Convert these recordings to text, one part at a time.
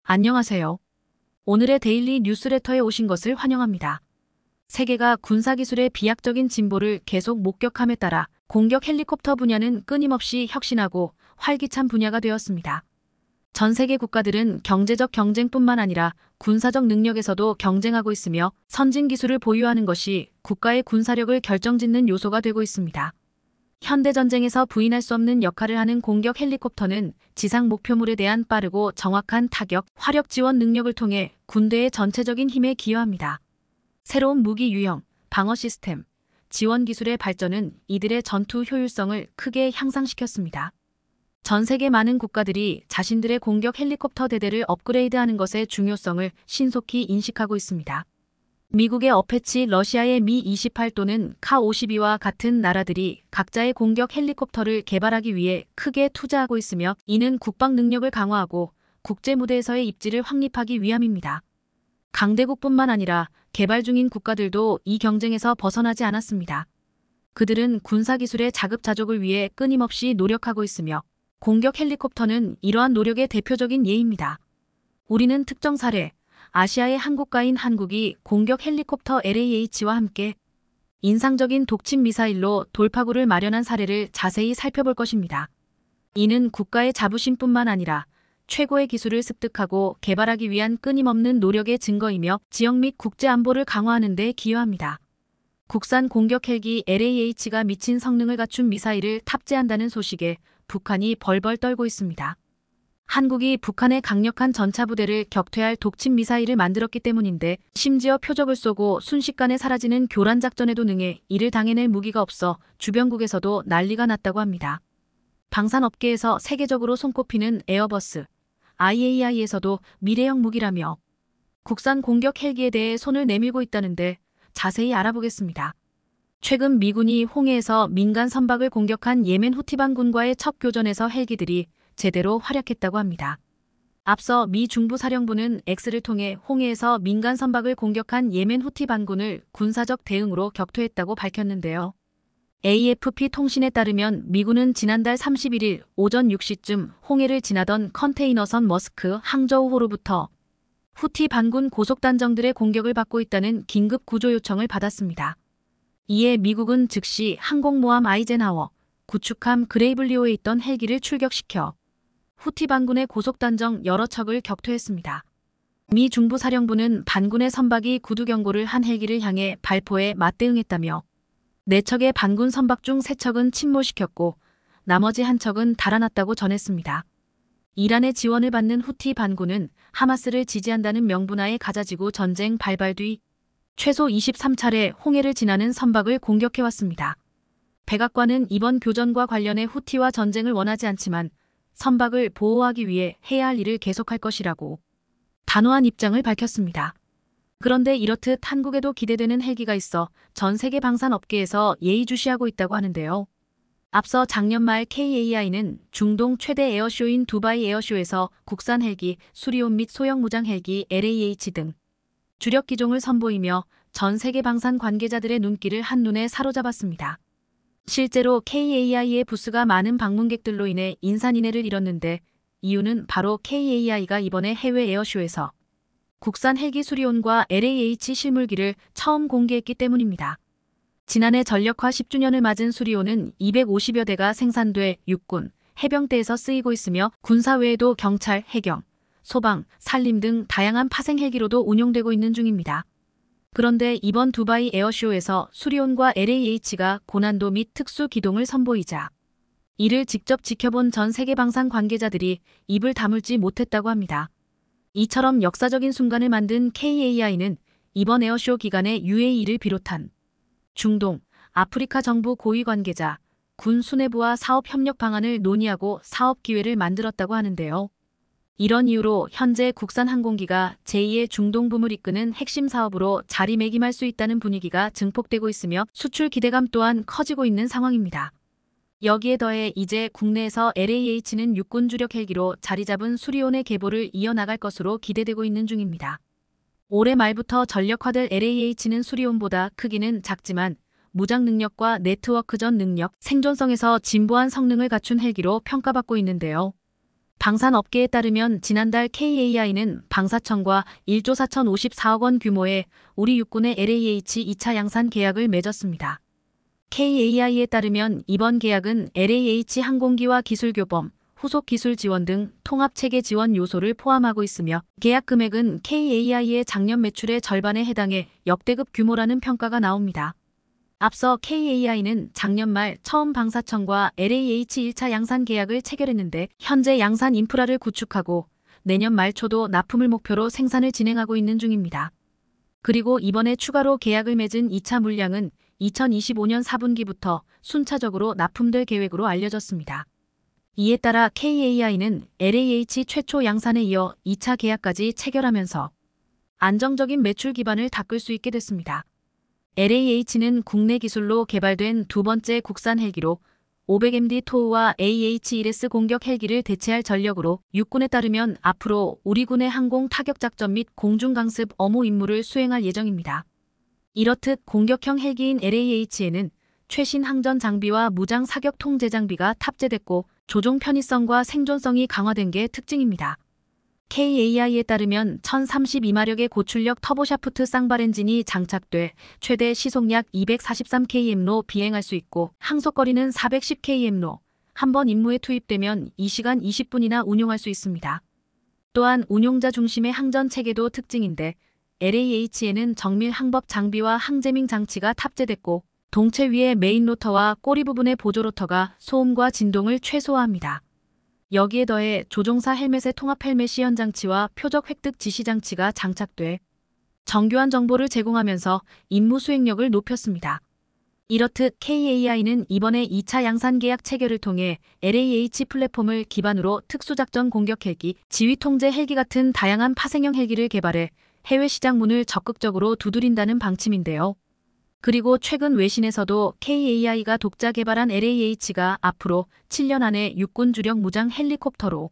안녕하세요. 오늘의 데일리 뉴스레터에 오신 것을 환영합니다. 세계가 군사기술의 비약적인 진보를 계속 목격함에 따라 공격 헬리콥터 분야는 끊임없이 혁신하고 활기찬 분야가 되었습니다. 전 세계 국가들은 경제적 경쟁뿐만 아니라 군사적 능력에서도 경쟁하고 있으며 선진 기술을 보유하는 것이 국가의 군사력을 결정짓는 요소가 되고 있습니다. 현대전쟁에서 부인할 수 없는 역할을 하는 공격 헬리콥터는 지상 목표물에 대한 빠르고 정확한 타격, 화력 지원 능력을 통해 군대의 전체적인 힘에 기여합니다. 새로운 무기 유형, 방어 시스템, 지원 기술의 발전은 이들의 전투 효율성을 크게 향상시켰습니다. 전 세계 많은 국가들이 자신들의 공격 헬리콥터 대대를 업그레이드하는 것의 중요성을 신속히 인식하고 있습니다. 미국의 어패치, 러시아의 미-28 또는 카-52와 같은 나라들이 각자의 공격 헬리콥터를 개발하기 위해 크게 투자하고 있으며 이는 국방 능력을 강화하고 국제 무대에서의 입지를 확립하기 위함입니다. 강대국뿐만 아니라 개발 중인 국가들도 이 경쟁에서 벗어나지 않았습니다. 그들은 군사기술의 자급자족을 위해 끊임없이 노력하고 있으며 공격 헬리콥터는 이러한 노력의 대표적인 예입니다. 우리는 특정 사례, 아시아의 한 국가인 한국이 공격 헬리콥터 LAH와 함께 인상적인 독침 미사일로 돌파구를 마련한 사례를 자세히 살펴볼 것입니다. 이는 국가의 자부심뿐만 아니라 최고의 기술을 습득하고 개발하기 위한 끊임없는 노력의 증거이며 지역 및 국제 안보를 강화하는 데 기여합니다. 국산 공격 헬기 LAH가 미친 성능을 갖춘 미사일을 탑재한다는 소식에 북한이 벌벌 떨고 있습니다. 한국이 북한의 강력한 전차부대를 격퇴할 독침 미사일을 만들었기 때문인데 심지어 표적을 쏘고 순식간에 사라지는 교란작전에도 능해 이를 당해낼 무기가 없어 주변국에서도 난리가 났다고 합니다. 방산업계에서 세계적으로 손꼽히는 에어버스, IAI에서도 미래형 무기라며 국산 공격 헬기에 대해 손을 내밀고 있다는데 자세히 알아보겠습니다. 최근 미군이 홍해에서 민간 선박을 공격한 예멘 후티반군과의 첫 교전에서 헬기들이 제대로 활약했다고 합니다. 앞서 미 중부사령부는 X를 통해 홍해에서 민간 선박을 공격한 예멘 후티 반군을 군사적 대응으로 격퇴했다고 밝혔는데요. AFP 통신에 따르면 미군은 지난달 31일 오전 6시쯤 홍해를 지나던 컨테이너선 머스크 항저우호로부터 후티 반군 고속단정들의 공격을 받고 있다는 긴급 구조 요청을 받았습니다. 이에 미국은 즉시 항공모함 아이젠하워, 구축함 그레이블리오에 있던 헬기를 출격시켜 후티 반군의 고속단정 여러 척을 격퇴했습니다. 미 중부사령부는 반군의 선박이 구두 경고를 한 헬기를 향해 발포에 맞대응했다며 4척의 반군 선박 중 3척은 침몰시켰고 나머지 1척은 달아났다고 전했습니다. 이란의 지원을 받는 후티 반군은 하마스를 지지한다는 명분하에 가자지구 전쟁 발발 뒤 최소 23차례 홍해를 지나는 선박을 공격해왔습니다. 백악관은 이번 교전과 관련해 후티와 전쟁을 원하지 않지만 선박을 보호하기 위해 해야 할 일을 계속할 것이라고 단호한 입장을 밝혔습니다. 그런데 이렇듯 한국에도 기대되는 헬기가 있어 전 세계 방산업계에서 예의주시하고 있다고 하는데요. 앞서 작년 말 KAI는 중동 최대 에어쇼인 두바이 에어쇼에서 국산 헬기, 수리온 및 소형 무장 헬기 LAH 등 주력 기종을 선보이며 전 세계 방산 관계자들의 눈길을 한눈에 사로잡았습니다. 실제로 KAI의 부스가 많은 방문객들로 인해 인산인해를 이뤘는데 이유는 바로 KAI가 이번에 해외 에어쇼에서 국산 헬기 수리온과 LAH 실물기를 처음 공개했기 때문입니다. 지난해 전력화 10주년을 맞은 수리온은 250여 대가 생산돼 육군, 해병대에서 쓰이고 있으며 군사 외에도 경찰, 해경, 소방, 산림 등 다양한 파생 헬기로도 운용되고 있는 중입니다. 그런데 이번 두바이 에어쇼에서 수리온과 LAH가 고난도 및 특수 기동을 선보이자 이를 직접 지켜본 전 세계 방산 관계자들이 입을 다물지 못했다고 합니다. 이처럼 역사적인 순간을 만든 KAI는 이번 에어쇼 기간에 UAE를 비롯한 중동, 아프리카 정부 고위 관계자, 군 수뇌부와 사업 협력 방안을 논의하고 사업 기회를 만들었다고 하는데요. 이런 이유로 현재 국산 항공기가 제2의 중동 붐을 이끄는 핵심 사업으로 자리매김할 수 있다는 분위기가 증폭되고 있으며 수출 기대감 또한 커지고 있는 상황입니다. 여기에 더해 이제 국내에서 LAH는 육군 주력 헬기로 자리 잡은 수리온의 계보를 이어나갈 것으로 기대되고 있는 중입니다. 올해 말부터 전력화될 LAH는 수리온보다 크기는 작지만 무장 능력과 네트워크전 능력, 생존성에서 진보한 성능을 갖춘 헬기로 평가받고 있는데요. 방산업계에 따르면 지난달 KAI는 방사청과 1조 4,054억 원 규모의 우리 육군의 LAH 2차 양산 계약을 맺었습니다. KAI에 따르면 이번 계약은 LAH 항공기와 기술교범, 후속 기술 지원 등 통합체계 지원 요소를 포함하고 있으며 계약 금액은 KAI의 작년 매출의 절반에 해당해 역대급 규모라는 평가가 나옵니다. 앞서 KAI는 작년 말 처음 방사청과 LAH 1차 양산 계약을 체결했는데 현재 양산 인프라를 구축하고 내년 말 초도 납품을 목표로 생산을 진행하고 있는 중입니다. 그리고 이번에 추가로 계약을 맺은 2차 물량은 2025년 4분기부터 순차적으로 납품될 계획으로 알려졌습니다. 이에 따라 KAI는 LAH 최초 양산에 이어 2차 계약까지 체결하면서 안정적인 매출 기반을 닦을 수 있게 됐습니다. LAH는 국내 기술로 개발된 두 번째 국산 헬기로 500MD 토우와 AH-1S 공격 헬기를 대체할 전력으로 육군에 따르면 앞으로 우리 군의 항공 타격작전 및 공중강습 업무 임무를 수행할 예정입니다. 이렇듯 공격형 헬기인 LAH에는 최신 항전 장비와 무장 사격 통제 장비가 탑재됐고 조종 편의성과 생존성이 강화된 게 특징입니다. KAI에 따르면 1032마력의 고출력 터보샤프트 쌍발 엔진이 장착돼 최대 시속 약 243km로 비행할 수 있고 항속거리는 410km로 한 번 임무에 투입되면 2시간 20분이나 운용할 수 있습니다. 또한 운용자 중심의 항전 체계도 특징인데 LAH에는 정밀 항법 장비와 항제밍 장치가 탑재됐고 동체 위의 메인 로터와 꼬리 부분의 보조 로터가 소음과 진동을 최소화합니다. 여기에 더해 조종사 헬멧의 통합 헬멧 시연 장치와 표적 획득 지시 장치가 장착돼 정교한 정보를 제공하면서 임무 수행력을 높였습니다. 이렇듯 KAI는 이번에 2차 양산 계약 체결을 통해 LAH 플랫폼을 기반으로 특수작전 공격 헬기, 지휘 통제 헬기 같은 다양한 파생형 헬기를 개발해 해외 시장 문을 적극적으로 두드린다는 방침인데요. 그리고 최근 외신에서도 KAI가 독자 개발한 LAH가 앞으로 7년 안에 육군 주력 무장 헬리콥터로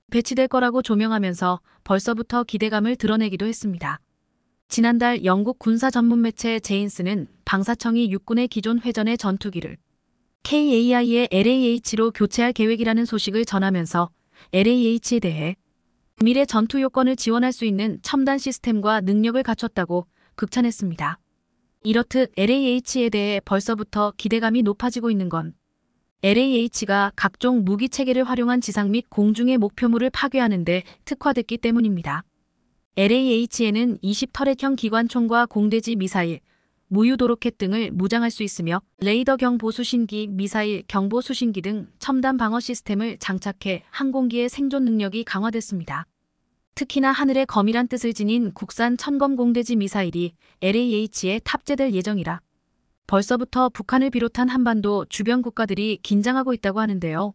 배치될 거라고 조명하면서 벌써부터 기대감을 드러내기도 했습니다. 지난달 영국 군사 전문 매체 제인스는 방사청이 육군의 기존 회전의 전투기를 KAI의 LAH로 교체할 계획이라는 소식을 전하면서 LAH에 대해 미래 전투 요건을 지원할 수 있는 첨단 시스템과 능력을 갖췄다고 극찬했습니다. 이렇듯 LAH에 대해 벌써부터 기대감이 높아지고 있는 건 LAH가 각종 무기 체계를 활용한 지상 및 공중의 목표물을 파괴하는 데 특화됐기 때문입니다. LAH에는 20터렛형 기관총과 공대지 미사일, 무유도 로켓 등을 무장할 수 있으며 레이더 경보 수신기, 미사일 경보 수신기 등 첨단 방어 시스템을 장착해 항공기의 생존 능력이 강화됐습니다. 특히나 하늘의 검이란 뜻을 지닌 국산 천검 공대지 미사일이 LAH에 탑재될 예정이라 벌써부터 북한을 비롯한 한반도 주변 국가들이 긴장하고 있다고 하는데요.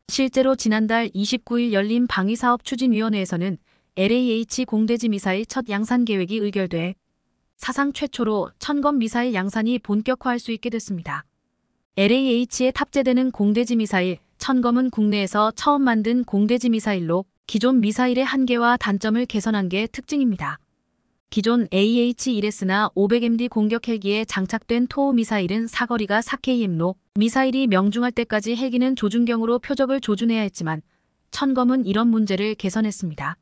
실제로 지난달 29일 열린 방위사업추진위원회에서는 LAH 공대지 미사일 첫 양산 계획이 의결돼 사상 최초로 천검 미사일 양산이 본격화할 수 있게 됐습니다. LAH에 탑재되는 공대지 미사일 천검은 국내에서 처음 만든 공대지 미사일로 기존 미사일의 한계와 단점을 개선한 게 특징입니다. 기존 AH-1S나 500MD 공격 헬기에 장착된 토우 미사일은 사거리가 4km로 미사일이 명중할 때까지 헬기는 조준경으로 표적을 조준해야 했지만 천검은 이런 문제를 개선했습니다.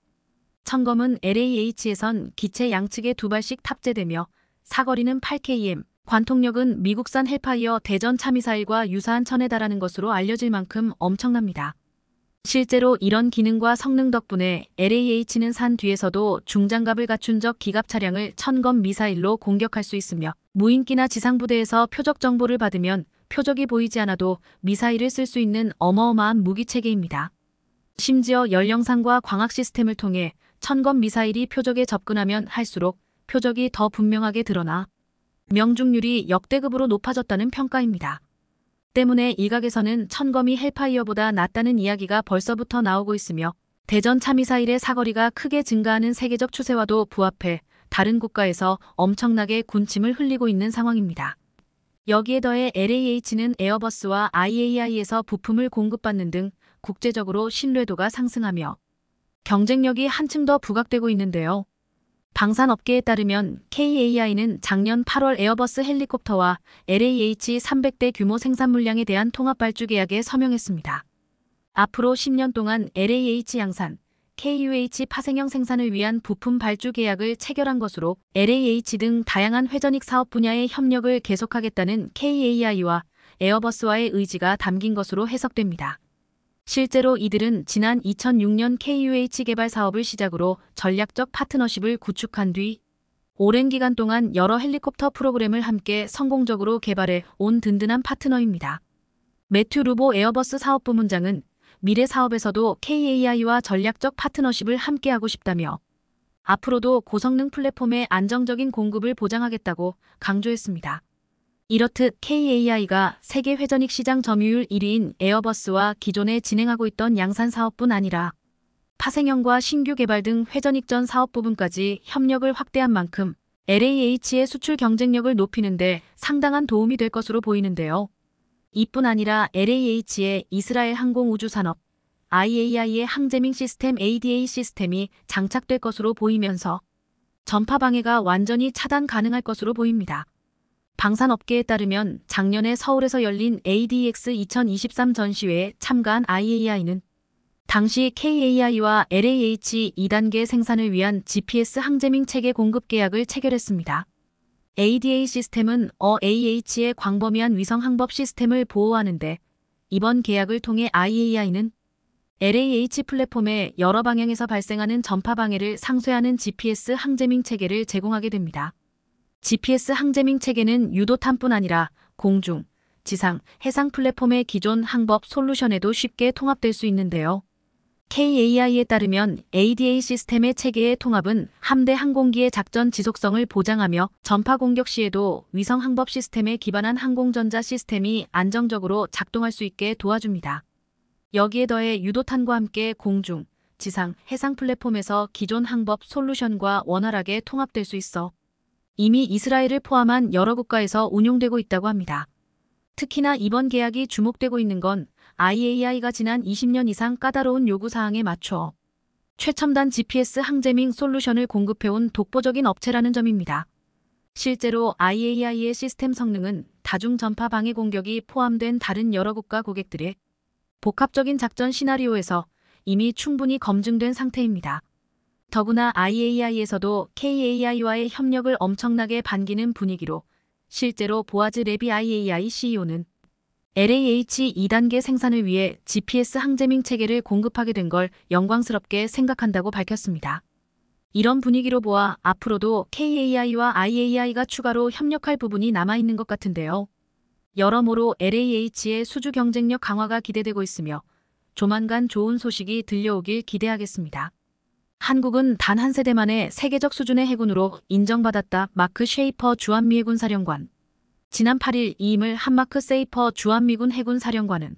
천검은 LAH에선 기체 양측에 2발씩 탑재되며 사거리는 8km, 관통력은 미국산 헬파이어 대전차 미사일과 유사한 천에 달하는 것으로 알려질 만큼 엄청납니다. 실제로 이런 기능과 성능 덕분에 LAH는 산 뒤에서도 중장갑을 갖춘 적 기갑 차량을 천검 미사일로 공격할 수 있으며 무인기나 지상부대에서 표적 정보를 받으면 표적이 보이지 않아도 미사일을 쓸 수 있는 어마어마한 무기체계입니다. 심지어 열영상과 광학 시스템을 통해 천검 미사일이 표적에 접근하면 할수록 표적이 더 분명하게 드러나 명중률이 역대급으로 높아졌다는 평가입니다. 때문에 일각에서는 천검이 헬파이어보다 낫다는 이야기가 벌써부터 나오고 있으며 대전 차미사일의 사거리가 크게 증가하는 세계적 추세와도 부합해 다른 국가에서 엄청나게 군침을 흘리고 있는 상황입니다. 여기에 더해 LAH는 에어버스와 IAI에서 부품을 공급받는 등 국제적으로 신뢰도가 상승하며 경쟁력이 한층 더 부각되고 있는데요. 방산업계에 따르면 KAI는 작년 8월 에어버스 헬리콥터와 LAH 300대 규모 생산 물량에 대한 통합 발주 계약에 서명했습니다. 앞으로 10년 동안 LAH 양산, KUH 파생형 생산을 위한 부품 발주 계약을 체결한 것으로 LAH 등 다양한 회전익 사업 분야의 협력을 계속하겠다는 KAI와 에어버스와의 의지가 담긴 것으로 해석됩니다. 실제로 이들은 지난 2006년 KUH 개발 사업을 시작으로 전략적 파트너십을 구축한 뒤 오랜 기간 동안 여러 헬리콥터 프로그램을 함께 성공적으로 개발해 온 든든한 파트너입니다. 매튜 루보 에어버스 사업부문장은 미래 사업에서도 KAI와 전략적 파트너십을 함께하고 싶다며 앞으로도 고성능 플랫폼의 안정적인 공급을 보장하겠다고 강조했습니다. 이렇듯 KAI가 세계 회전익 시장 점유율 1위인 에어버스와 기존에 진행하고 있던 양산 사업뿐 아니라 파생형과 신규 개발 등 회전익 전 사업 부분까지 협력을 확대한 만큼 LAH의 수출 경쟁력을 높이는 데 상당한 도움이 될 것으로 보이는데요. 이뿐 아니라 LAH의 이스라엘 항공우주산업, IAI의 항제밍 시스템 ADA 시스템이 장착될 것으로 보이면서 전파 방해가 완전히 차단 가능할 것으로 보입니다. 방산업계에 따르면 작년에 서울에서 열린 ADX 2023 전시회에 참가한 IAI는 당시 KAI와 LAH 2단계 생산을 위한 GPS 항제밍 체계 공급 계약을 체결했습니다. ADA 시스템은 AH의 광범위한 위성 항법 시스템을 보호하는데 이번 계약을 통해 IAI는 LAH 플랫폼의 여러 방향에서 발생하는 전파 방해를 상쇄하는 GPS 항제밍 체계를 제공하게 됩니다. GPS 항제밍 체계는 유도탄뿐 아니라 공중, 지상, 해상 플랫폼의 기존 항법 솔루션에도 쉽게 통합될 수 있는데요. KAI에 따르면 ADA 시스템의 체계의 통합은 함대 항공기의 작전 지속성을 보장하며 전파 공격 시에도 위성 항법 시스템에 기반한 항공전자 시스템이 안정적으로 작동할 수 있게 도와줍니다. 여기에 더해 유도탄과 함께 공중, 지상, 해상 플랫폼에서 기존 항법 솔루션과 원활하게 통합될 수 있어 이미 이스라엘을 포함한 여러 국가에서 운용되고 있다고 합니다. 특히나 이번 계약이 주목되고 있는 건 IAI가 지난 20년 이상 까다로운 요구사항에 맞춰 최첨단 GPS 항제밍 솔루션을 공급해온 독보적인 업체라는 점입니다. 실제로 IAI의 시스템 성능은 다중전파 방해 공격이 포함된 다른 여러 국가 고객들의 복합적인 작전 시나리오에서 이미 충분히 검증된 상태입니다. 더구나 IAI에서도 KAI와의 협력을 엄청나게 반기는 분위기로 실제로 보아즈 레비 IAI CEO는 LAH 2단계 생산을 위해 GPS 항제밍 체계를 공급하게 된 걸 영광스럽게 생각한다고 밝혔습니다. 이런 분위기로 보아 앞으로도 KAI와 IAI가 추가로 협력할 부분이 남아있는 것 같은데요. 여러모로 LAH의 수주 경쟁력 강화가 기대되고 있으며 조만간 좋은 소식이 들려오길 기대하겠습니다. 한국은 단 한 세대 만에 세계적 수준의 해군으로 인정받았다. 마크 쉐이퍼 주한미 해군 사령관. 지난 8일 이임을 한 마크 세이퍼 주한미군 해군 사령관은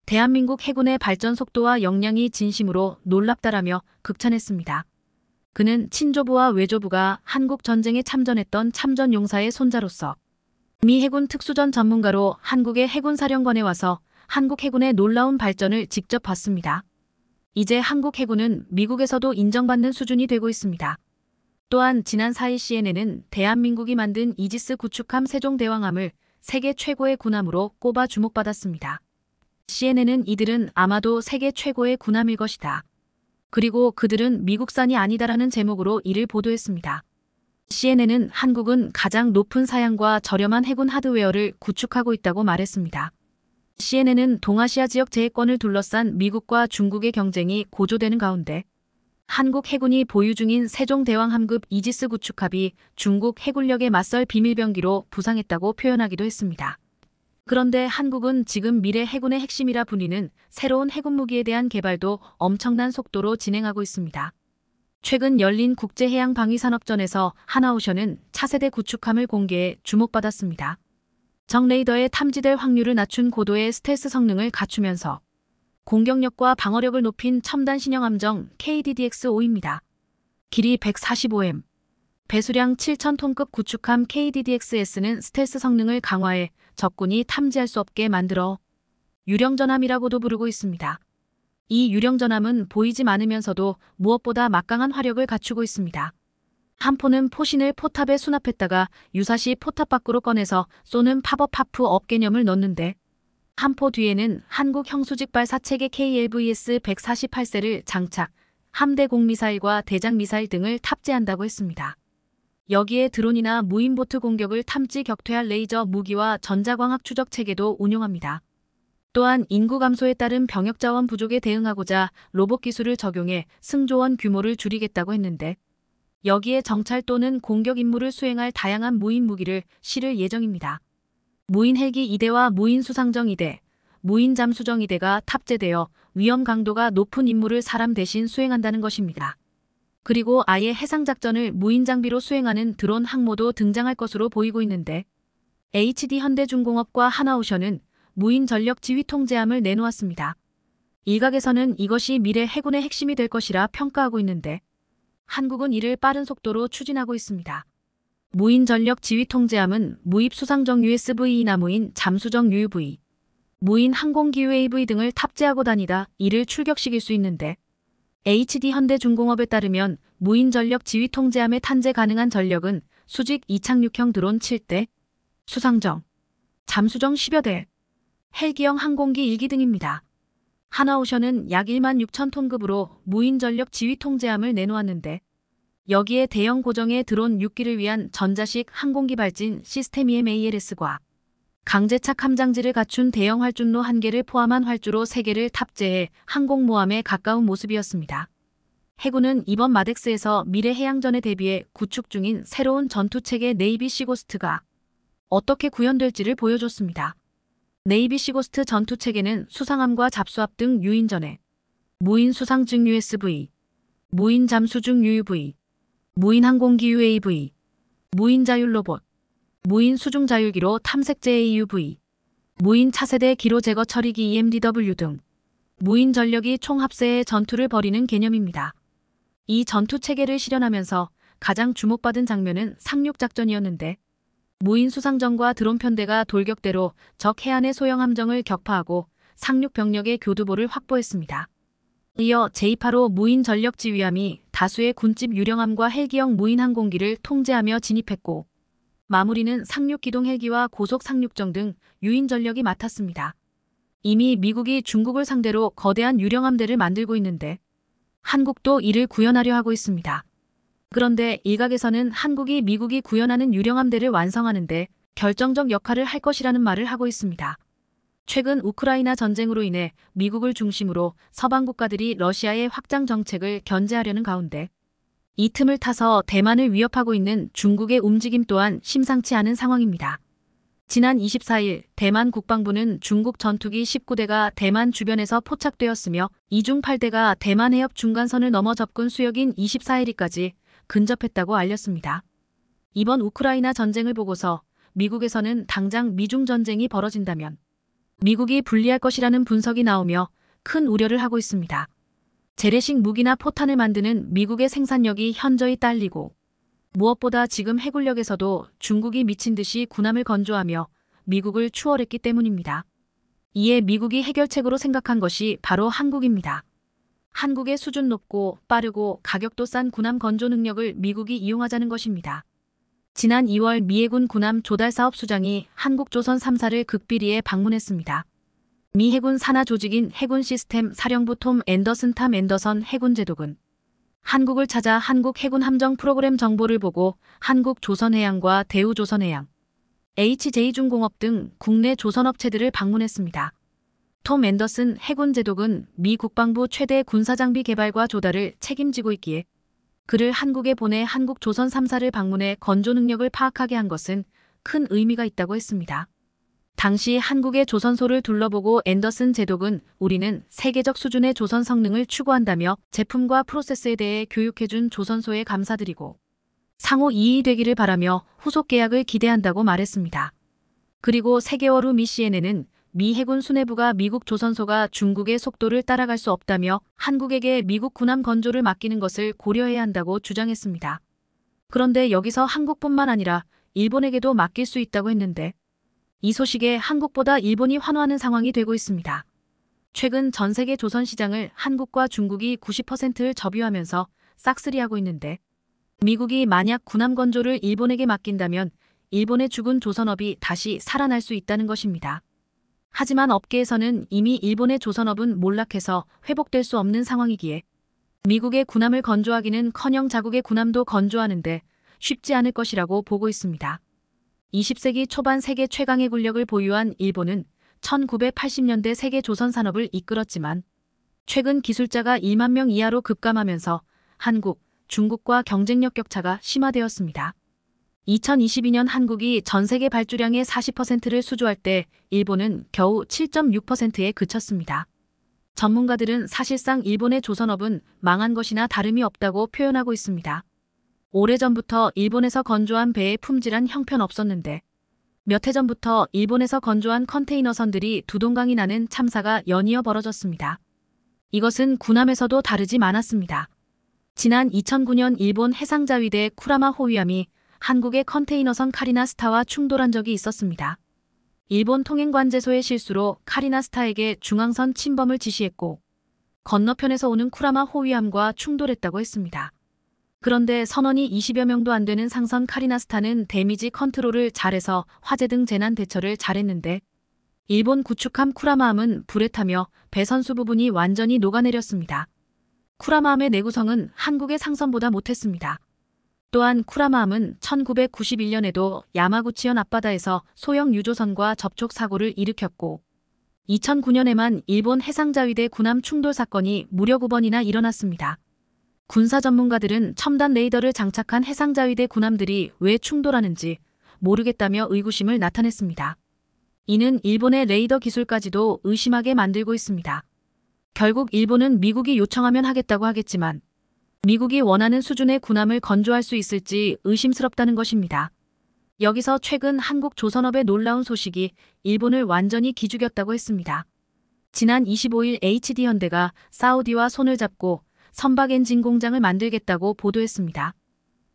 대한민국 해군의 발전 속도와 역량이 진심으로 놀랍다라며 극찬했습니다. 그는 친조부와 외조부가 한국 전쟁에 참전했던 참전용사의 손자로서 미 해군 특수전 전문가로 한국의 해군 사령관에 와서 한국 해군의 놀라운 발전을 직접 봤습니다. 이제 한국 해군은 미국에서도 인정받는 수준이 되고 있습니다. 또한 지난 4일 CNN은 대한민국이 만든 이지스 구축함 세종대왕함을 세계 최고의 군함으로 꼽아 주목받았습니다. CNN은 이들은 아마도 세계 최고의 군함일 것이다. 그리고 그들은 미국산이 아니다라는 제목으로 이를 보도했습니다. CNN은 한국은 가장 높은 사양과 저렴한 해군 하드웨어를 구축하고 있다고 말했습니다. CNN은 동아시아 지역 제해권을 둘러싼 미국과 중국의 경쟁이 고조되는 가운데 한국 해군이 보유 중인 세종대왕함급 이지스 구축함이 중국 해군력에 맞설 비밀병기로 부상했다고 표현하기도 했습니다. 그런데 한국은 지금 미래 해군의 핵심이라 불리는 새로운 해군 무기에 대한 개발도 엄청난 속도로 진행하고 있습니다. 최근 열린 국제해양방위산업전에서 하나오션은 차세대 구축함을 공개해 주목받았습니다. 적 레이더에 탐지될 확률을 낮춘 고도의 스텔스 성능을 갖추면서 공격력과 방어력을 높인 첨단 신형 함정 KDDX-5입니다. 길이 145m, 배수량 7,000톤급 구축함 KDDX-S는 스텔스 성능을 강화해 적군이 탐지할 수 없게 만들어 유령전함이라고도 부르고 있습니다. 이 유령전함은 보이지 않으면서도 무엇보다 막강한 화력을 갖추고 있습니다. 한 포는 포신을 포탑에 수납했다가 유사시 포탑 밖으로 꺼내서 쏘는 팝업 하프 업 개념을 넣는데 함포 뒤에는 한국 형수직 발사체계 KLVS-148C를 장착, 함대 공미사일과 대장 미사일 등을 탑재한다고 했습니다. 여기에 드론이나 무인보트 공격을 탐지 격퇴할 레이저 무기와 전자광학 추적 체계도 운용합니다. 또한 인구 감소에 따른 병역 자원 부족에 대응하고자 로봇 기술을 적용해 승조원 규모를 줄이겠다고 했는데, 여기에 정찰 또는 공격 임무를 수행할 다양한 무인 무기를 실을 예정입니다. 무인 헬기 2대와 무인 수상정 2대, 무인 잠수정 2대가 탑재되어 위험 강도가 높은 임무를 사람 대신 수행한다는 것입니다. 그리고 아예 해상작전을 무인 장비로 수행하는 드론 항모도 등장할 것으로 보이고 있는데, HD 현대중공업과 하나오션은 무인 전력 지휘 통제함을 내놓았습니다. 일각에서는 이것이 미래 해군의 핵심이 될 것이라 평가하고 있는데, 한국은 이를 빠른 속도로 추진하고 있습니다. 무인 전력 지휘 통제함은 무입 수상정 USV나 무인 잠수정 UUV, 무인 항공기 UAV 등을 탑재하고 다니다 이를 출격시킬 수 있는데, HD 현대중공업에 따르면 무인 전력 지휘 통제함에 탄재 가능한 전력은 수직 이착륙형 드론 7대, 수상정, 잠수정 10여 대, 헬기형 항공기 1기 등입니다. 하나오션은 약 1만 6천 톤급으로 무인 전력 지휘 통제함을 내놓았는데, 여기에 대형 고정의 드론 6기를 위한 전자식 항공기 발진 시스템 EMALS과 강제착 함장지를 갖춘 대형 활준로 1개를 포함한 활주로 3개를 탑재해 항공모함에 가까운 모습이었습니다. 해군은 이번 마덱스에서 미래 해양전에 대비해 구축 중인 새로운 전투체계 네이비 시고스트가 어떻게 구현될지를 보여줬습니다. 네이비 시고스트 전투체계는 수상함과 잡수합 등 유인전에 무인 수상증 USV, 무인 잠수증 UUV, 무인 항공기 UAV, 무인 자율 로봇, 무인 수중 자율기로 탐색제 AUV, 무인 차세대 기로 제거 처리기 EMDW 등 무인 전력이 총합세해 전투를 벌이는 개념입니다. 이 전투 체계를 실현하면서 가장 주목받은 장면은 상륙작전이었는데, 무인 수상정과 드론 편대가 돌격대로 적 해안의 소형 함정을 격파하고 상륙 병력의 교두보를 확보했습니다. 이어 제285 무인 전력 지휘함이 다수의 군집 유령함과 헬기형 무인 항공기를 통제하며 진입했고, 마무리는 상륙 기동 헬기와 고속 상륙정 등 유인 전력이 맡았습니다. 이미 미국이 중국을 상대로 거대한 유령함대를 만들고 있는데, 한국도 이를 구현하려 하고 있습니다. 그런데 일각에서는 한국이 미국이 구현하는 유령함대를 완성하는데 결정적 역할을 할 것이라는 말을 하고 있습니다. 최근 우크라이나 전쟁으로 인해 미국을 중심으로 서방 국가들이 러시아의 확장 정책을 견제하려는 가운데, 이 틈을 타서 대만을 위협하고 있는 중국의 움직임 또한 심상치 않은 상황입니다. 지난 24일 대만 국방부는 중국 전투기 19대가 대만 주변에서 포착되었으며 이 중 8대가 대만 해협 중간선을 넘어 접근 수역인 24일까지 근접했다고 알렸습니다. 이번 우크라이나 전쟁을 보고서 미국에서는 당장 미중 전쟁이 벌어진다면 미국이 불리할 것이라는 분석이 나오며 큰 우려를 하고 있습니다. 재래식 무기나 포탄을 만드는 미국의 생산력이 현저히 딸리고, 무엇보다 지금 해군력에서도 중국이 미친 듯이 군함을 건조하며 미국을 추월했기 때문입니다. 이에 미국이 해결책으로 생각한 것이 바로 한국입니다. 한국의 수준 높고 빠르고 가격도 싼 군함 건조 능력을 미국이 이용하자는 것입니다. 지난 2월 미 해군 군함 조달 사업 수장이 한국조선 3사를 극비리에 방문했습니다. 미 해군 산하 조직인 해군 시스템 사령부 톰 앤더선 해군 제독은 한국을 찾아 한국 해군 함정 프로그램 정보를 보고 한국조선해양과 대우조선해양, HJ중공업 등 국내 조선업체들을 방문했습니다. 톰 앤더슨 해군 제독은 미 국방부 최대 군사장비 개발과 조달을 책임지고 있기에 그를 한국에 보내 한국조선 3사를 방문해 건조 능력을 파악하게 한 것은 큰 의미가 있다고 했습니다. 당시 한국의 조선소를 둘러보고 앤더슨 제독은 우리는 세계적 수준의 조선 성능을 추구한다며 제품과 프로세스에 대해 교육해준 조선소에 감사드리고 상호 이익이 되기를 바라며 후속 계약을 기대한다고 말했습니다. 그리고 3개월 후 미 CNN은 미 해군 수뇌부가 미국 조선소가 중국의 속도를 따라갈 수 없다며 한국에게 미국 군함 건조를 맡기는 것을 고려해야 한다고 주장했습니다. 그런데 여기서 한국뿐만 아니라 일본에게도 맡길 수 있다고 했는데, 이 소식에 한국보다 일본이 환호하는 상황이 되고 있습니다. 최근 전 세계 조선 시장을 한국과 중국이 90%를 점유하면서 싹쓸이하고 있는데, 미국이 만약 군함 건조를 일본에게 맡긴다면 일본의 죽은 조선업이 다시 살아날 수 있다는 것입니다. 하지만 업계에서는 이미 일본의 조선업은 몰락해서 회복될 수 없는 상황이기에 미국의 군함을 건조하기는커녕 자국의 군함도 건조하는데 쉽지 않을 것이라고 보고 있습니다. 20세기 초반 세계 최강의 군력을 보유한 일본은 1980년대 세계 조선 산업을 이끌었지만 최근 기술자가 1만 명 이하로 급감하면서 한국, 중국과 경쟁력 격차가 심화되었습니다. 2022년 한국이 전 세계 발주량의 40%를 수주할 때 일본은 겨우 7.6%에 그쳤습니다. 전문가들은 사실상 일본의 조선업은 망한 것이나 다름이 없다고 표현하고 있습니다. 오래전부터 일본에서 건조한 배의 품질한 형편없었는데 몇 해 전부터 일본에서 건조한 컨테이너선들이 두동강이 나는 참사가 연이어 벌어졌습니다. 이것은 군함에서도 다르지 않았습니다. 지난 2009년 일본 해상자위대 쿠라마 호위함이 한국의 컨테이너선 카리나스타와 충돌한 적이 있었습니다. 일본 통행관제소의 실수로 카리나스타에게 중앙선 침범을 지시했고 건너편에서 오는 쿠라마 호위함과 충돌했다고 했습니다. 그런데 선원이 20여 명도 안 되는 상선 카리나스타는 데미지 컨트롤을 잘해서 화재 등 재난 대처를 잘했는데 일본 구축함 쿠라마함은 불에 타며 배선수 부분이 완전히 녹아내렸습니다. 쿠라마함의 내구성은 한국의 상선보다 못했습니다. 또한 쿠라마함은 1991년에도 야마구치현 앞바다에서 소형 유조선과 접촉 사고를 일으켰고 2009년에만 일본 해상자위대 군함 충돌 사건이 무려 9번이나 일어났습니다. 군사 전문가들은 첨단 레이더를 장착한 해상자위대 군함들이 왜 충돌하는지 모르겠다며 의구심을 나타냈습니다. 이는 일본의 레이더 기술까지도 의심하게 만들고 있습니다. 결국 일본은 미국이 요청하면 하겠다고 하겠지만 미국이 원하는 수준의 군함을 건조할 수 있을지 의심스럽다는 것입니다. 여기서 최근 한국 조선업의 놀라운 소식이 일본을 완전히 기죽였다고 했습니다. 지난 25일 HD현대가 사우디와 손을 잡고 선박 엔진 공장을 만들겠다고 보도했습니다.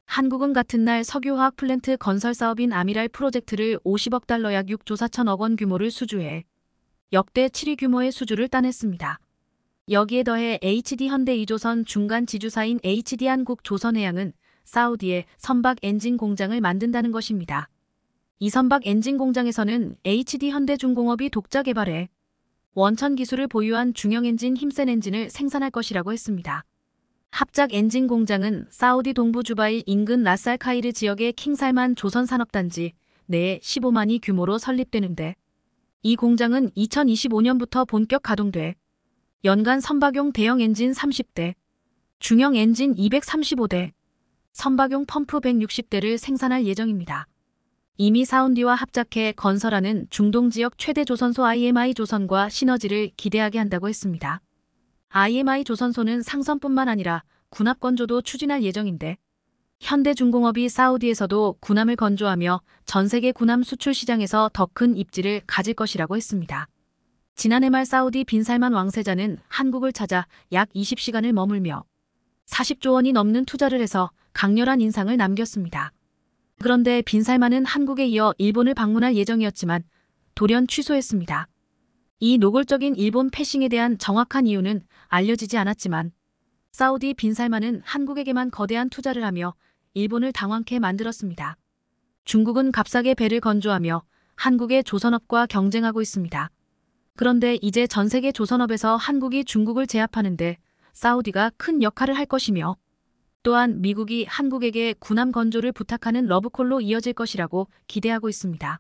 한국은 같은 날 석유화학 플랜트 건설 사업인 아미랄 프로젝트를 50억 달러 약 6조 4천억 원 규모를 수주해 역대 7위 규모의 수주를 따냈습니다. 여기에 더해 HD현대 2조선 중간 지주사인 HD한국조선해양은 사우디에 선박 엔진 공장을 만든다는 것입니다. 이 선박 엔진 공장에서는 HD현대중공업이 독자 개발해 원천 기술을 보유한 중형 엔진 힘센 엔진을 생산할 것이라고 했습니다. 합작 엔진 공장은 사우디 동부 주바일 인근 라스알카이르 지역의 킹살만 조선산업단지 내에 15만이 규모로 설립되는데 이 공장은 2025년부터 본격 가동돼 연간 선박용 대형 엔진 30대, 중형 엔진 235대, 선박용 펌프 160대를 생산할 예정입니다. 이미 사우디와 합작해 건설하는 중동 지역 최대 조선소 IMI 조선과 시너지를 기대하게 한다고 했습니다. IMI 조선소는 상선뿐만 아니라 군합 건조도 추진할 예정인데 현대중공업이 사우디에서도 군함을 건조하며 전 세계 군함 수출 시장에서 더 큰 입지를 가질 것이라고 했습니다. 지난해 말 사우디 빈살만 왕세자는 한국을 찾아 약 20시간을 머물며 40조 원이 넘는 투자를 해서 강렬한 인상을 남겼습니다. 그런데 빈살만은 한국에 이어 일본을 방문할 예정이었지만 돌연 취소했습니다. 이 노골적인 일본 패싱에 대한 정확한 이유는 알려지지 않았지만 사우디 빈살만은 한국에게만 거대한 투자를 하며 일본을 당황케 만들었습니다. 중국은 값싸게 배를 건조하며 한국의 조선업과 경쟁하고 있습니다. 그런데 이제 전 세계 조선업에서 한국이 중국을 제압하는데 사우디가 큰 역할을 할 것이며 또한 미국이 한국에게 군함 건조를 부탁하는 러브콜로 이어질 것이라고 기대하고 있습니다.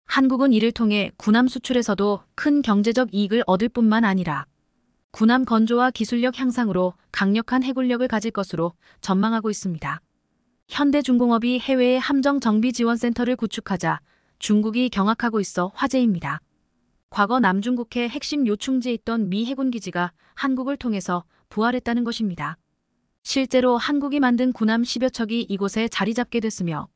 한국은 이를 통해 군함 수출에서도 큰 경제적 이익을 얻을 뿐만 아니라 군함 건조와 기술력 향상으로 강력한 해군력을 가질 것으로 전망하고 있습니다. 현대중공업이 해외에 함정 정비 지원센터를 구축하자 중국이 경악하고 있어 화제입니다. 과거 남중국해 핵심 요충지에 있던 미 해군기지가 한국을 통해서 부활했다는 것입니다. 실제로 한국이 만든 군함 10여 척이 이곳에 자리 잡게 됐으며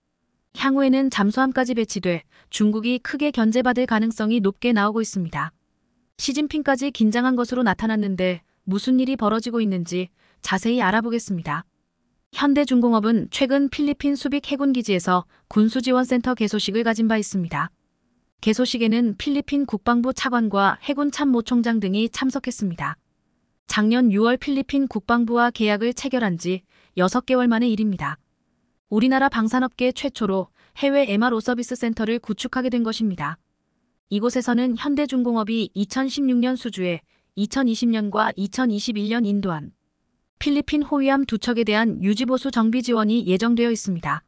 향후에는 잠수함까지 배치돼 중국이 크게 견제받을 가능성이 높게 나오고 있습니다. 시진핑까지 긴장한 것으로 나타났는데 무슨 일이 벌어지고 있는지 자세히 알아보겠습니다. 현대중공업은 최근 필리핀 수빅 해군기지에서 군수지원센터 개소식을 가진 바 있습니다. 개소식에는 필리핀 국방부 차관과 해군 참모총장 등이 참석했습니다. 작년 6월 필리핀 국방부와 계약을 체결한 지 6개월 만의 일입니다. 우리나라 방산업계 최초로 해외 MRO 서비스 센터를 구축하게 된 것입니다. 이곳에서는 현대중공업이 2016년 수주에 2020년과 2021년 인도한 필리핀 호위함 2척에 대한 유지보수 정비 지원이 예정되어 있습니다.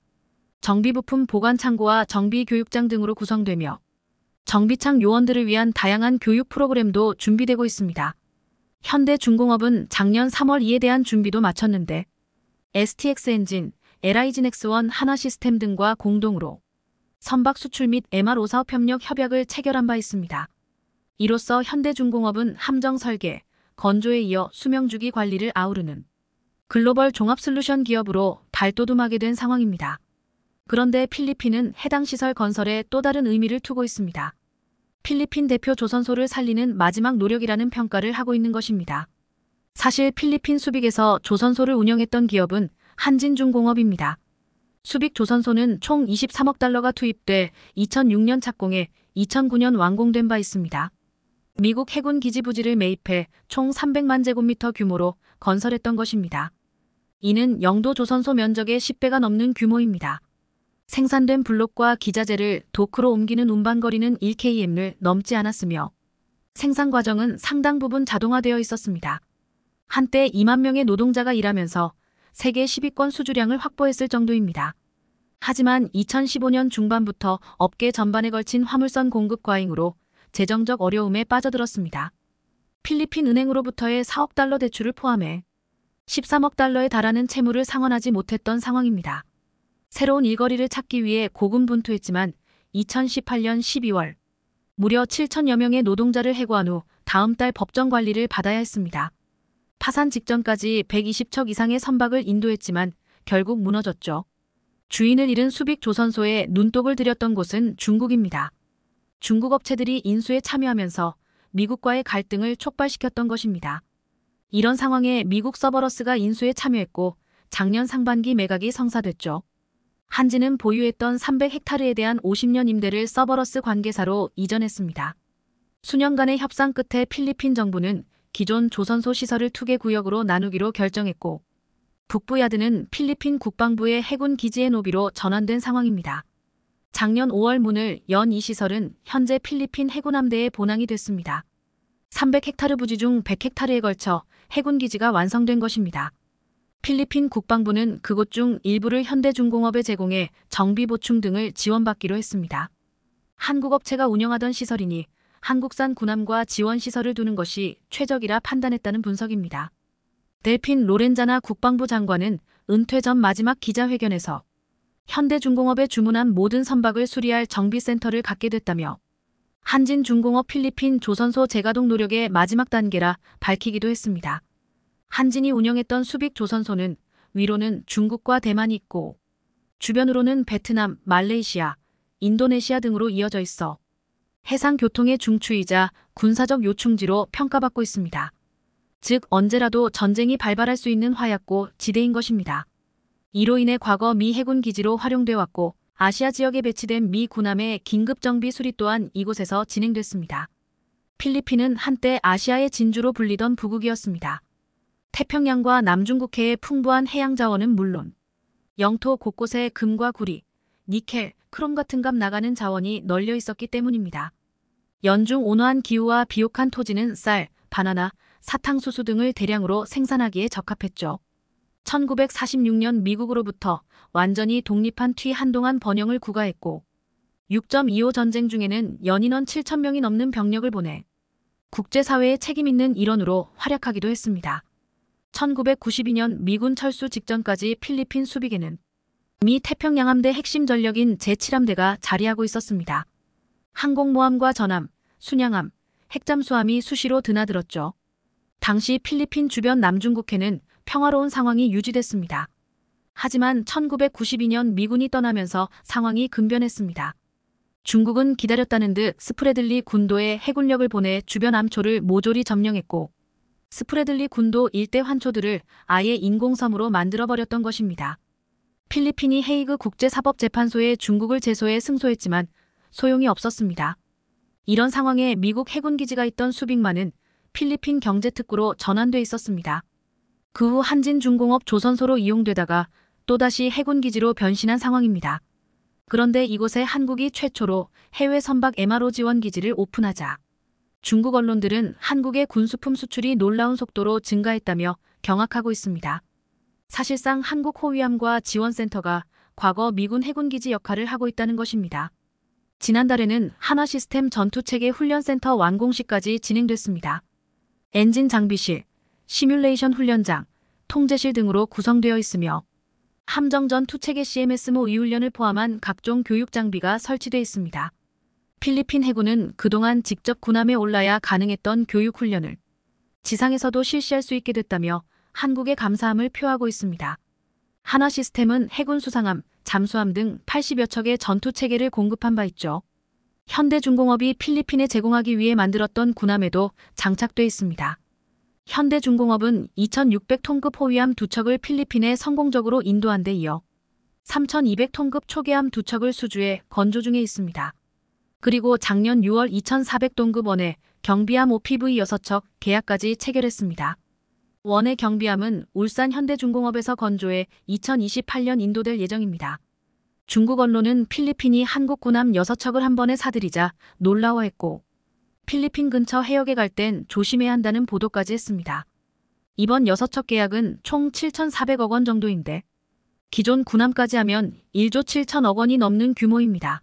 정비부품 보관 창고와 정비교육장 등으로 구성되며 정비창 요원들을 위한 다양한 교육 프로그램도 준비되고 있습니다. 현대중공업은 작년 3월 이에 대한 준비도 마쳤는데 STX 엔진, LIG 넥스원 하나시스템 등과 공동으로 선박 수출 및 MRO 사업 협력 협약을 체결한 바 있습니다. 이로써 현대중공업은 함정 설계, 건조에 이어 수명주기 관리를 아우르는 글로벌 종합솔루션 기업으로 발돋움하게 된 상황입니다. 그런데 필리핀은 해당 시설 건설에 또 다른 의미를 두고 있습니다. 필리핀 대표 조선소를 살리는 마지막 노력이라는 평가를 하고 있는 것입니다. 사실 필리핀 수빅에서 조선소를 운영했던 기업은 한진중공업입니다. 수빅 조선소는 총 23억 달러가 투입돼 2006년 착공해 2009년 완공된 바 있습니다. 미국 해군 기지 부지를 매입해 총 300만 제곱미터 규모로 건설했던 것입니다. 이는 영도 조선소 면적의 10배가 넘는 규모입니다. 생산된 블록과 기자재를 도크로 옮기는 운반거리는 1km를 넘지 않았으며 생산 과정은 상당 부분 자동화되어 있었습니다. 한때 2만 명의 노동자가 일하면서 세계 10위권 수주량을 확보했을 정도입니다. 하지만 2015년 중반부터 업계 전반에 걸친 화물선 공급 과잉으로 재정적 어려움에 빠져들었습니다. 필리핀 은행으로부터의 4억 달러 대출을 포함해 13억 달러에 달하는 채무를 상환하지 못했던 상황입니다. 새로운 일거리를 찾기 위해 고군분투했지만 2018년 12월 무려 7천여 명의 노동자를 해고한 후 다음 달 법정 관리를 받아야 했습니다. 파산 직전까지 120척 이상의 선박을 인도했지만 결국 무너졌죠. 주인을 잃은 수빅 조선소에 눈독을 들였던 곳은 중국입니다. 중국 업체들이 인수에 참여하면서 미국과의 갈등을 촉발시켰던 것입니다. 이런 상황에 미국 서버러스가 인수에 참여했고 작년 상반기 매각이 성사됐죠. 한진은 보유했던 300헥타르에 대한 50년 임대를 서버러스 관계사로 이전했습니다. 수년간의 협상 끝에 필리핀 정부는 기존 조선소 시설을 2개 구역으로 나누기로 결정했고 북부 야드는 필리핀 국방부의 해군 기지의 노비로 전환된 상황입니다. 작년 5월 문을 연 이 시설은 현재 필리핀 해군함대에 본항이 됐습니다. 300헥타르 부지 중 100헥타르에 걸쳐 해군 기지가 완성된 것입니다. 필리핀 국방부는 그곳 중 일부를 현대중공업에 제공해 정비 보충 등을 지원받기로 했습니다. 한국 업체가 운영하던 시설이니 한국산 군함과 지원 시설을 두는 것이 최적이라 판단했다는 분석입니다. 델핀 로렌자나 국방부 장관은 은퇴 전 마지막 기자회견에서 현대중공업에 주문한 모든 선박을 수리할 정비센터를 갖게 됐다며 한진중공업 필리핀 조선소 재가동 노력의 마지막 단계라 밝히기도 했습니다. 한진이 운영했던 수빅 조선소는 위로는 중국과 대만이 있고 주변으로는 베트남, 말레이시아, 인도네시아 등으로 이어져 있어 해상 교통의 중추이자 군사적 요충지로 평가받고 있습니다. 즉 언제라도 전쟁이 발발할 수 있는 화약고 지대인 것입니다. 이로 인해 과거 미 해군 기지로 활용돼 왔고 아시아 지역에 배치된 미 군함의 긴급 정비 수리 또한 이곳에서 진행됐습니다. 필리핀은 한때 아시아의 진주로 불리던 부국이었습니다. 태평양과 남중국해의 풍부한 해양 자원은 물론 영토 곳곳에 금과 구리, 니켈, 크롬 같은 값 나가는 자원이 널려 있었기 때문입니다. 연중 온화한 기후와 비옥한 토지는 쌀, 바나나, 사탕수수 등을 대량으로 생산하기에 적합했죠. 1946년 미국으로부터 완전히 독립한 뒤 한동안 번영을 구가했고 6.25 전쟁 중에는 연인원 7,000명이 넘는 병력을 보내 국제사회의 책임있는 일원으로 활약하기도 했습니다. 1992년 미군 철수 직전까지 필리핀 수빅에는 미 태평양함대 핵심 전력인 제7함대가 자리하고 있었습니다. 항공모함과 전함, 순양함, 핵잠수함이 수시로 드나들었죠. 당시 필리핀 주변 남중국해는 평화로운 상황이 유지됐습니다. 하지만 1992년 미군이 떠나면서 상황이 급변했습니다. 중국은 기다렸다는 듯 스프레들리 군도에 해군력을 보내 주변 암초를 모조리 점령했고 스프레들리 군도 일대 환초들을 아예 인공섬으로 만들어버렸던 것입니다. 필리핀이 헤이그 국제사법재판소에 중국을 제소해 승소했지만 소용이 없었습니다. 이런 상황에 미국 해군기지가 있던 수빅만은 필리핀 경제특구로 전환돼 있었습니다. 그 후 한진중공업 조선소로 이용되다가 또다시 해군기지로 변신한 상황입니다. 그런데 이곳에 한국이 최초로 해외 선박 MRO 지원 기지를 오픈하자 중국 언론들은 한국의 군수품 수출이 놀라운 속도로 증가했다며 경악하고 있습니다. 사실상 한국 호위함과 지원센터가 과거 미군 해군기지 역할을 하고 있다는 것입니다. 지난달에는 한화시스템 전투체계 훈련센터 완공식까지 진행됐습니다. 엔진 장비실, 시뮬레이션 훈련장, 통제실 등으로 구성되어 있으며 함정전 투체계 CMS모 이훈련을 포함한 각종 교육 장비가 설치되어 있습니다. 필리핀 해군은 그동안 직접 군함에 올라야 가능했던 교육 훈련을 지상에서도 실시할 수 있게 됐다며 한국의 감사함을 표하고 있습니다. 한화시스템은 해군 수상함, 잠수함 등 80여 척의 전투체계를 공급한 바 있죠. 현대중공업이 필리핀에 제공하기 위해 만들었던 군함에도 장착돼 있습니다. 현대중공업은 2,600톤급 호위함 2척을 필리핀에 성공적으로 인도한 데 이어 3,200톤급 초계함 2척을 수주해 건조 중에 있습니다. 그리고 작년 6월 2,400톤급 원의 경비함 OPV 6척 계약까지 체결했습니다. 원의 경비함은 울산 현대중공업에서 건조해 2028년 인도될 예정입니다. 중국 언론은 필리핀이 한국 군함 6척을 한 번에 사들이자 놀라워했고 필리핀 근처 해역에 갈 땐 조심해야 한다는 보도까지 했습니다. 이번 6척 계약은 총 7,400억 원 정도인데 기존 군함까지 하면 1조 7천억 원이 넘는 규모입니다.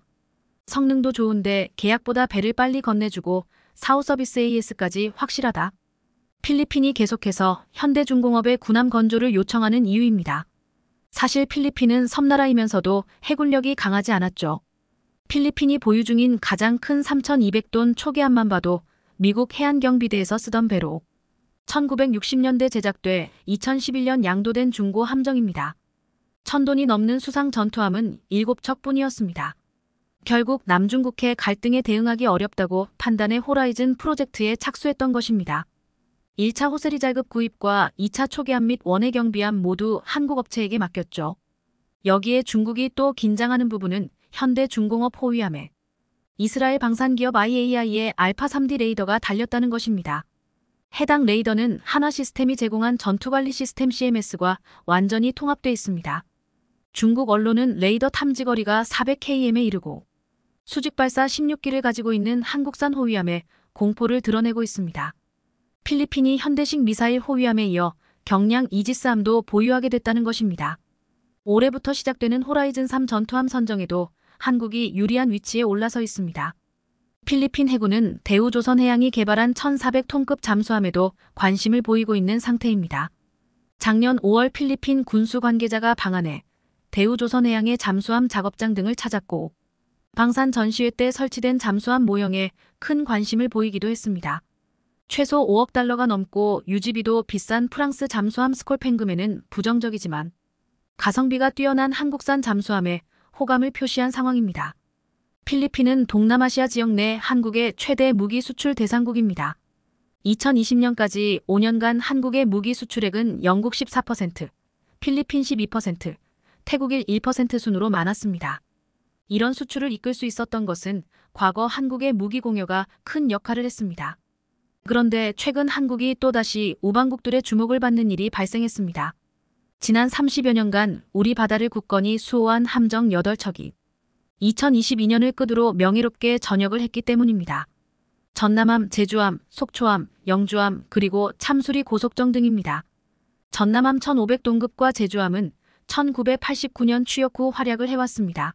성능도 좋은데 계약보다 배를 빨리 건네주고 사후 서비스 AS까지 확실하다. 필리핀이 계속해서 현대중공업의 군함 건조를 요청하는 이유입니다. 사실 필리핀은 섬나라이면서도 해군력이 강하지 않았죠. 필리핀이 보유 중인 가장 큰 3,200톤 초계함만 봐도 미국 해안경비대에서 쓰던 배로 1960년대 제작돼 2011년 양도된 중고 함정입니다. 1,000톤이 넘는 수상 전투함은 7척뿐이었습니다. 결국 남중국해 갈등에 대응하기 어렵다고 판단해 호라이즌 프로젝트에 착수했던 것입니다. 1차 호세리잘급 구입과 2차 초계함 및 원해 경비함 모두 한국 업체에게 맡겼죠. 여기에 중국이 또 긴장하는 부분은 현대중공업 호위함에 이스라엘 방산기업 IAI의 알파 3D 레이더가 달렸다는 것입니다. 해당 레이더는 한화시스템이 제공한 전투관리 시스템 CMS과 완전히 통합돼 있습니다. 중국 언론은 레이더 탐지거리가 400km에 이르고 수직발사 16기를 가지고 있는 한국산 호위함에 공포를 드러내고 있습니다. 필리핀이 현대식 미사일 호위함에 이어 경량 이지스함도 보유하게 됐다는 것입니다. 올해부터 시작되는 호라이즌 3 전투함 선정에도 한국이 유리한 위치에 올라서 있습니다. 필리핀 해군은 대우조선해양이 개발한 1,400톤급 잠수함에도 관심을 보이고 있는 상태입니다. 작년 5월 필리핀 군수 관계자가 방한해 대우조선해양의 잠수함 작업장 등을 찾았고 방산 전시회 때 설치된 잠수함 모형에 큰 관심을 보이기도 했습니다. 최소 5억 달러가 넘고 유지비도 비싼 프랑스 잠수함 스콜팽금에는 부정적이지만 가성비가 뛰어난 한국산 잠수함에 호감을 표시한 상황입니다. 필리핀은 동남아시아 지역 내 한국의 최대 무기 수출 대상국입니다. 2020년까지 5년간 한국의 무기 수출액은 영국 14%, 필리핀 12%, 태국일 1% 순으로 많았습니다. 이런 수출을 이끌 수 있었던 것은 과거 한국의 무기 공여가 큰 역할을 했습니다. 그런데 최근 한국이 또다시 우방국들의 주목을 받는 일이 발생했습니다. 지난 30여 년간 우리 바다를 굳건히 수호한 함정 8척이 2022년을 끝으로 명예롭게 전역을 했기 때문입니다. 전남함, 제주함, 속초함, 영주함, 그리고 참수리 고속정 등입니다. 전남함 1,500톤급과 제주함은 1989년 취역 후 활약을 해왔습니다.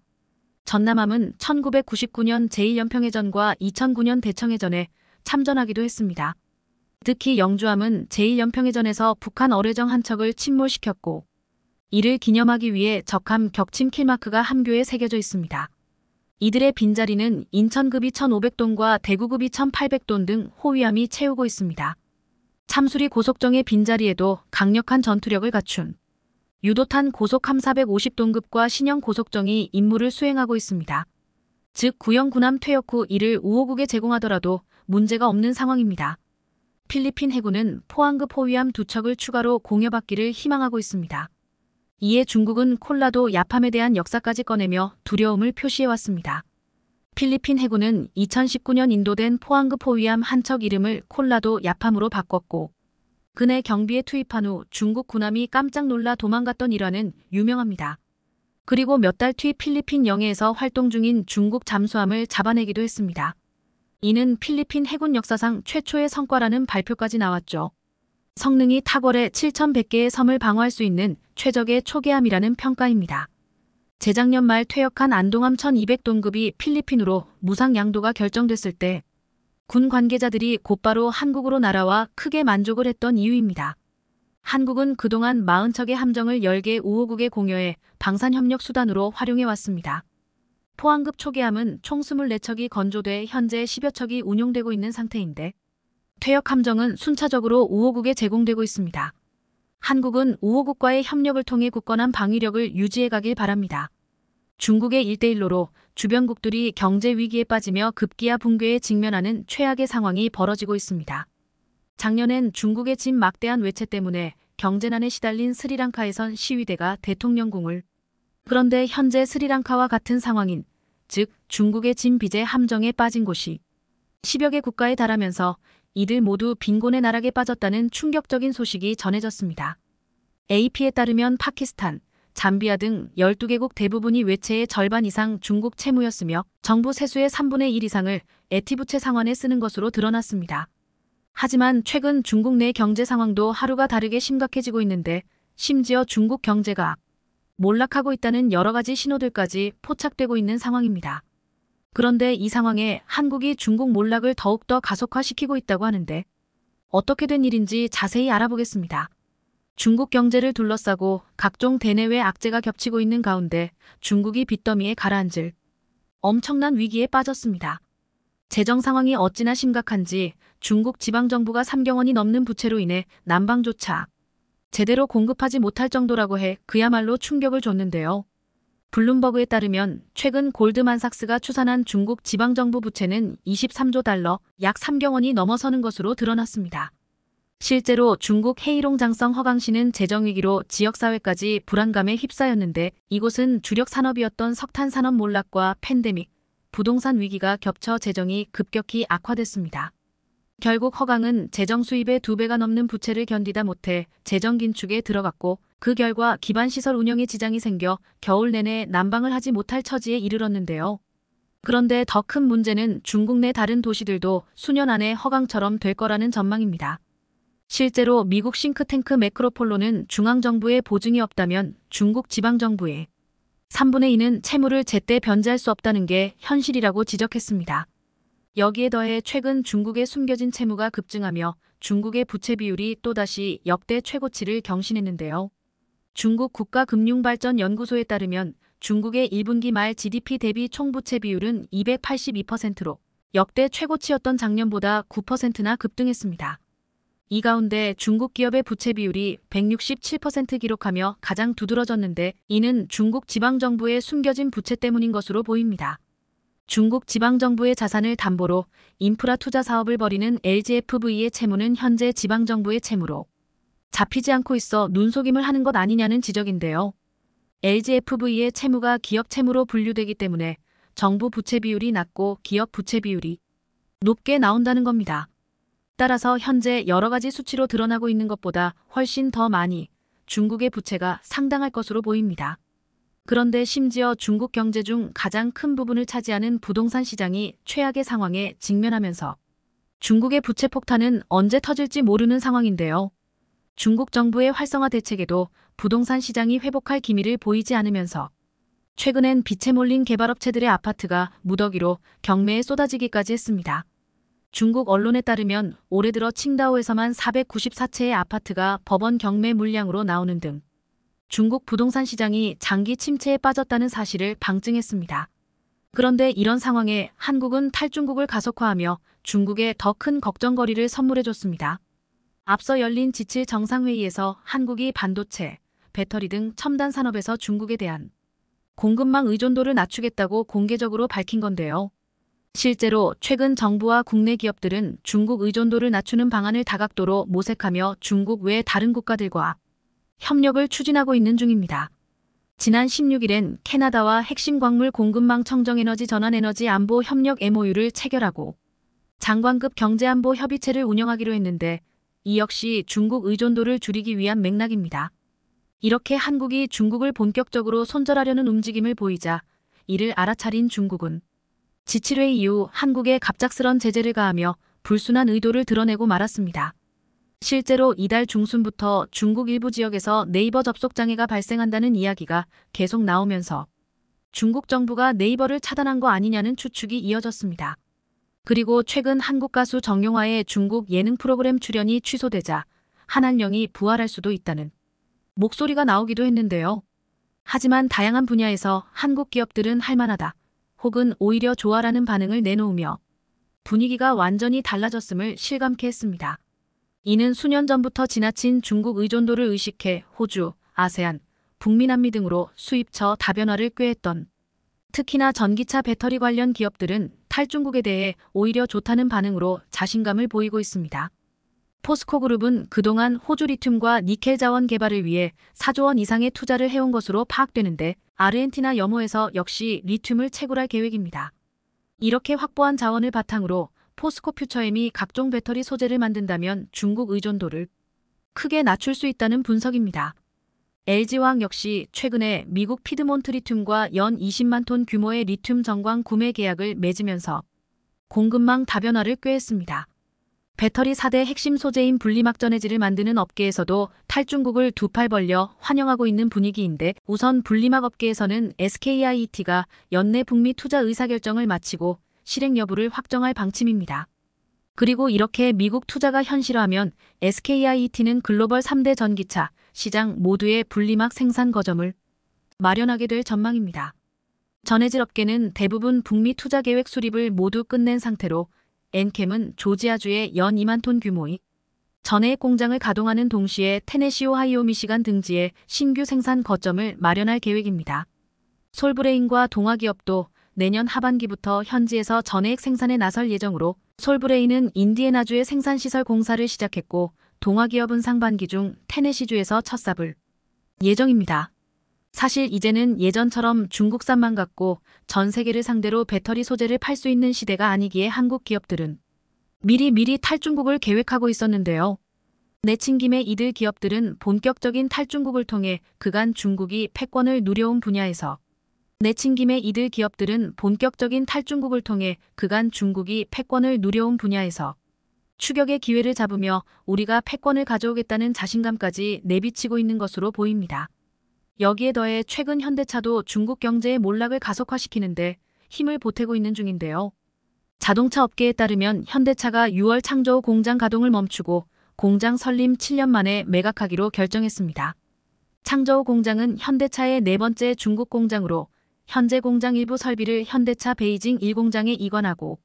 전남함은 1999년 제1연평해전과 2009년 대청해전에 참전하기도 했습니다. 특히 영주함은 제1연평해전에서 북한 어뢰정 한 척을 침몰시켰고 이를 기념하기 위해 적함 격침 킬마크가 함교에 새겨져 있습니다. 이들의 빈자리는 인천급이 1,500톤과 대구급이 1,800톤 등 호위함이 채우고 있습니다. 참수리 고속정의 빈자리에도 강력한 전투력을 갖춘 유도탄 고속함 450톤급과 신형 고속정이 임무를 수행하고 있습니다. 즉 구형 군함 퇴역 후 이를 우호국에 제공하더라도 문제가 없는 상황입니다. 필리핀 해군은 포항급 호위함 2척을 추가로 공여받기를 희망하고 있습니다. 이에 중국은 콜라도 야팜에 대한 역사까지 꺼내며 두려움을 표시해왔습니다. 필리핀 해군은 2019년 인도된 포항급 호위함 한 척 이름을 콜라도 야팜으로 바꿨고 그내 경비에 투입한 후 중국 군함이 깜짝 놀라 도망갔던 일화는 유명합니다. 그리고 몇 달 뒤 필리핀 영해에서 활동 중인 중국 잠수함을 잡아내기도 했습니다. 이는 필리핀 해군 역사상 최초의 성과라는 발표까지 나왔죠. 성능이 탁월해 7,100개의 섬을 방어할 수 있는 최적의 초계함이라는 평가입니다. 재작년 말 퇴역한 안동함 1200톤급이 필리핀으로 무상 양도가 결정됐을 때 군 관계자들이 곧바로 한국으로 날아와 크게 만족을 했던 이유입니다. 한국은 그동안 40척의 함정을 10개 우호국에 공여해 방산협력 수단으로 활용해왔습니다. 포항급 초계함은 총 24척이 건조돼 현재 10여 척이 운용되고 있는 상태인데 퇴역 함정은 순차적으로 우호국에 제공되고 있습니다. 한국은 우호국과의 협력을 통해 굳건한 방위력을 유지해가길 바랍니다. 중국의 1대1로로 주변국들이 경제 위기에 빠지며 급기야 붕괴에 직면하는 최악의 상황이 벌어지고 있습니다. 작년엔 중국의 진 막대한 외채 때문에 경제난에 시달린 스리랑카에선 시위대가 대통령궁을 그런데 현재 스리랑카와 같은 상황인 즉 중국의 진 빚의 함정에 빠진 곳이 10여 개 국가에 달하면서 이들 모두 빈곤의 나락에 빠졌다는 충격적인 소식이 전해졌습니다. AP에 따르면 파키스탄, 잠비아 등 12개국 대부분이 외채의 절반 이상 중국 채무였으며 정부 세수의 3분의 1 이상을 애티부채 상환에 쓰는 것으로 드러났습니다. 하지만 최근 중국 내 경제 상황도 하루가 다르게 심각해지고 있는데 심지어 중국 경제가 몰락하고 있다는 여러 가지 신호들까지 포착되고 있는 상황입니다. 그런데 이 상황에 한국이 중국 몰락을 더욱더 가속화시키고 있다고 하는데 어떻게 된 일인지 자세히 알아보겠습니다. 중국 경제를 둘러싸고 각종 대내외 악재가 겹치고 있는 가운데 중국이 빚더미에 가라앉을 엄청난 위기에 빠졌습니다. 재정 상황이 어찌나 심각한지 중국 지방정부가 3경 원이 넘는 부채로 인해 난방조차 제대로 공급하지 못할 정도라고 해 그야말로 충격을 줬는데요. 블룸버그에 따르면 최근 골드만삭스가 추산한 중국 지방정부 부채는 23조 달러, 약 3경 원이 넘어서는 것으로 드러났습니다. 실제로 중국 헤이롱장성 허강시는 재정위기로 지역사회까지 불안감에 휩싸였는데 이곳은 주력 산업이었던 석탄산업 몰락과 팬데믹, 부동산 위기가 겹쳐 재정이 급격히 악화됐습니다. 결국 허강은 재정 수입의 2배가 넘는 부채를 견디다 못해 재정 긴축에 들어갔고 그 결과 기반시설 운영에 지장이 생겨 겨울 내내 난방을 하지 못할 처지에 이르렀는데요. 그런데 더 큰 문제는 중국 내 다른 도시들도 수년 안에 허강처럼 될 거라는 전망입니다. 실제로 미국 싱크탱크 매크로폴로는 중앙정부의 보증이 없다면 중국 지방정부의 3분의 2는 채무를 제때 변제할 수 없다는 게 현실이라고 지적했습니다. 여기에 더해 최근 중국의 숨겨진 채무가 급증하며 중국의 부채 비율이 또다시 역대 최고치를 경신했는데요. 중국 국가금융발전연구소에 따르면 중국의 1분기 말 GDP 대비 총부채 비율은 282%로 역대 최고치였던 작년보다 9%나 급등했습니다. 이 가운데 중국 기업의 부채 비율이 167% 기록하며 가장 두드러졌는데 이는 중국 지방정부의 숨겨진 부채 때문인 것으로 보입니다. 중국 지방정부의 자산을 담보로 인프라 투자 사업을 벌이는 LGFV의 채무는 현재 지방정부의 채무로 잡히지 않고 있어 눈속임을 하는 것 아니냐는 지적인데요. LGFV의 채무가 기업 채무로 분류되기 때문에 정부 부채 비율이 낮고 기업 부채 비율이 높게 나온다는 겁니다. 따라서 현재 여러 가지 수치로 드러나고 있는 것보다 훨씬 더 많이 중국의 부채가 상당할 것으로 보입니다. 그런데 심지어 중국 경제 중 가장 큰 부분을 차지하는 부동산 시장이 최악의 상황에 직면하면서 중국의 부채 폭탄은 언제 터질지 모르는 상황인데요. 중국 정부의 활성화 대책에도 부동산 시장이 회복할 기미를 보이지 않으면서 최근엔 빚에 몰린 개발업체들의 아파트가 무더기로 경매에 쏟아지기까지 했습니다. 중국 언론에 따르면 올해 들어 칭다오에서만 494채의 아파트가 법원 경매 물량으로 나오는 등 중국 부동산 시장이 장기 침체에 빠졌다는 사실을 방증했습니다. 그런데 이런 상황에 한국은 탈중국을 가속화하며 중국에 더 큰 걱정거리를 선물해줬습니다. 앞서 열린 G7 정상회의에서 한국이 반도체, 배터리 등 첨단 산업에서 중국에 대한 공급망 의존도를 낮추겠다고 공개적으로 밝힌 건데요. 실제로 최근 정부와 국내 기업들은 중국 의존도를 낮추는 방안을 다각도로 모색하며 중국 외 다른 국가들과 협력을 추진하고 있는 중입니다. 지난 16일엔 캐나다와 핵심 광물 공급망 청정에너지 전환에너지 안보 협력 MOU를 체결하고 장관급 경제안보 협의체를 운영하기로 했는데 이 역시 중국 의존도를 줄이기 위한 맥락입니다. 이렇게 한국이 중국을 본격적으로 손절하려는 움직임을 보이자 이를 알아차린 중국은 지칠회 이후 한국에 갑작스런 제재를 가하며 불순한 의도를 드러내고 말았습니다. 실제로 이달 중순부터 중국 일부 지역에서 네이버 접속 장애가 발생한다는 이야기가 계속 나오면서 중국 정부가 네이버를 차단한 거 아니냐는 추측이 이어졌습니다. 그리고 최근 한국 가수 정용화의 중국 예능 프로그램 출연이 취소되자 한한령이 부활할 수도 있다는 목소리가 나오기도 했는데요. 하지만 다양한 분야에서 한국 기업들은 할만하다 혹은 오히려 좋아라는 반응을 내놓으며 분위기가 완전히 달라졌음을 실감케 했습니다. 이는 수년 전부터 지나친 중국 의존도를 의식해 호주, 아세안, 북미 남미 등으로 수입처 다변화를 꾀했던 특히나 전기차 배터리 관련 기업들은 탈중국에 대해 오히려 좋다는 반응으로 자신감을 보이고 있습니다. 포스코그룹은 그동안 호주 리튬과 니켈 자원 개발을 위해 4조 원 이상의 투자를 해온 것으로 파악되는데 아르헨티나 염호에서 역시 리튬을 채굴할 계획입니다. 이렇게 확보한 자원을 바탕으로 포스코퓨처엠이 각종 배터리 소재를 만든다면 중국 의존도를 크게 낮출 수 있다는 분석입니다. LG화학 역시 최근에 미국 피드몬트 리튬과 연 20만 톤 규모의 리튬 정광 구매 계약을 맺으면서 공급망 다변화를 꾀했습니다. 배터리 4대 핵심 소재인 분리막 전해질을 만드는 업계에서도 탈중국을 두 팔 벌려 환영하고 있는 분위기인데 우선 분리막 업계에서는 SKIET가 연내 북미 투자 의사결정을 마치고 실행 여부를 확정할 방침입니다. 그리고 이렇게 미국 투자가 현실화하면 SKIET는 글로벌 3대 전기차 시장 모두의 분리막 생산 거점을 마련하게 될 전망입니다. 전해질 업계는 대부분 북미 투자 계획 수립을 모두 끝낸 상태로 엔캠은 조지아주의 연 2만 톤 규모의 전해액 공장을 가동하는 동시에 테네시, 오하이오, 미시간 등지에 신규 생산 거점을 마련할 계획입니다. 솔브레인과 동아기업도 내년 하반기부터 현지에서 전해액 생산에 나설 예정으로 솔브레인은 인디애나주의 생산시설 공사를 시작했고 동아기업은 상반기 중 테네시주에서 첫 삽을 예정입니다. 사실 이제는 예전처럼 중국산만 갖고 전 세계를 상대로 배터리 소재를 팔 수 있는 시대가 아니기에 한국 기업들은 미리 탈중국을 계획하고 있었는데요. 내친 김에 이들 기업들은 본격적인 탈중국을 통해 그간 중국이 패권을 누려온 분야에서 추격의 기회를 잡으며 우리가 패권을 가져오겠다는 자신감까지 내비치고 있는 것으로 보입니다. 여기에 더해 최근 현대차도 중국 경제의 몰락을 가속화시키는데 힘을 보태고 있는 중인데요. 자동차 업계에 따르면 현대차가 6월 창저우 공장 가동을 멈추고 공장 설립 7년 만에 매각하기로 결정했습니다. 창저우 공장은 현대차의 네 번째 중국 공장으로 현재 공장 일부 설비를 현대차 베이징 1공장에 이관하고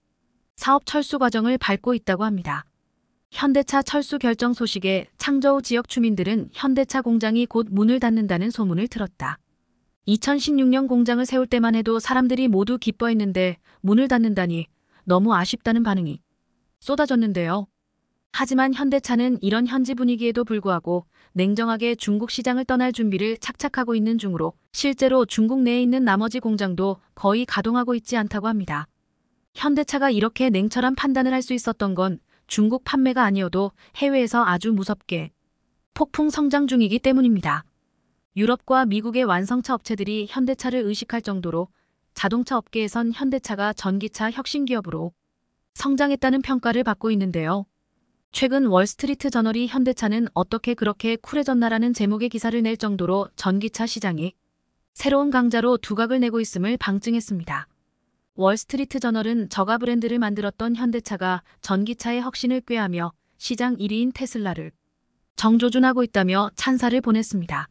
사업 철수 과정을 밟고 있다고 합니다. 현대차 철수 결정 소식에 창저우 지역 주민들은 현대차 공장이 곧 문을 닫는다는 소문을 들었다. 2016년 공장을 세울 때만 해도 사람들이 모두 기뻐했는데 문을 닫는다니 너무 아쉽다는 반응이 쏟아졌는데요. 하지만 현대차는 이런 현지 분위기에도 불구하고 냉정하게 중국 시장을 떠날 준비를 착착하고 있는 중으로 실제로 중국 내에 있는 나머지 공장도 거의 가동하고 있지 않다고 합니다. 현대차가 이렇게 냉철한 판단을 할 수 있었던 건 중국 판매가 아니어도 해외에서 아주 무섭게 폭풍 성장 중이기 때문입니다. 유럽과 미국의 완성차 업체들이 현대차를 의식할 정도로 자동차 업계에선 현대차가 전기차 혁신기업으로 성장했다는 평가를 받고 있는데요. 최근 월스트리트 저널이 현대차는 어떻게 그렇게 쿨해졌나라는 제목의 기사를 낼 정도로 전기차 시장이 새로운 강자로 두각을 내고 있음을 방증했습니다. 월스트리트 저널은 저가 브랜드를 만들었던 현대차가 전기차의 혁신을 꾀하며 시장 1위인 테슬라를 정조준하고 있다며 찬사를 보냈습니다.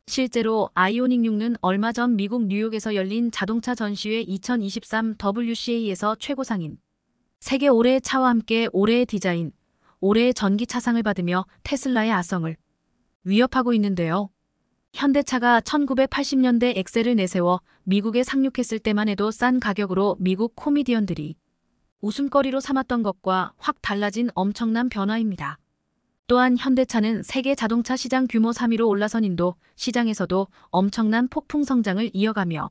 실제로 아이오닉 6는 얼마 전 미국 뉴욕에서 열린 자동차 전시회 2023 WCA에서 최고상인 세계 올해의 차와 함께 올해의 디자인, 올해의 전기차상을 받으며 테슬라의 아성을 위협하고 있는데요. 현대차가 1980년대 엑셀을 내세워 미국에 상륙했을 때만 해도 싼 가격으로 미국 코미디언들이 웃음거리로 삼았던 것과 확 달라진 엄청난 변화입니다. 또한 현대차는 세계 자동차 시장 규모 3위로 올라선 인도 시장에서도 엄청난 폭풍 성장을 이어가며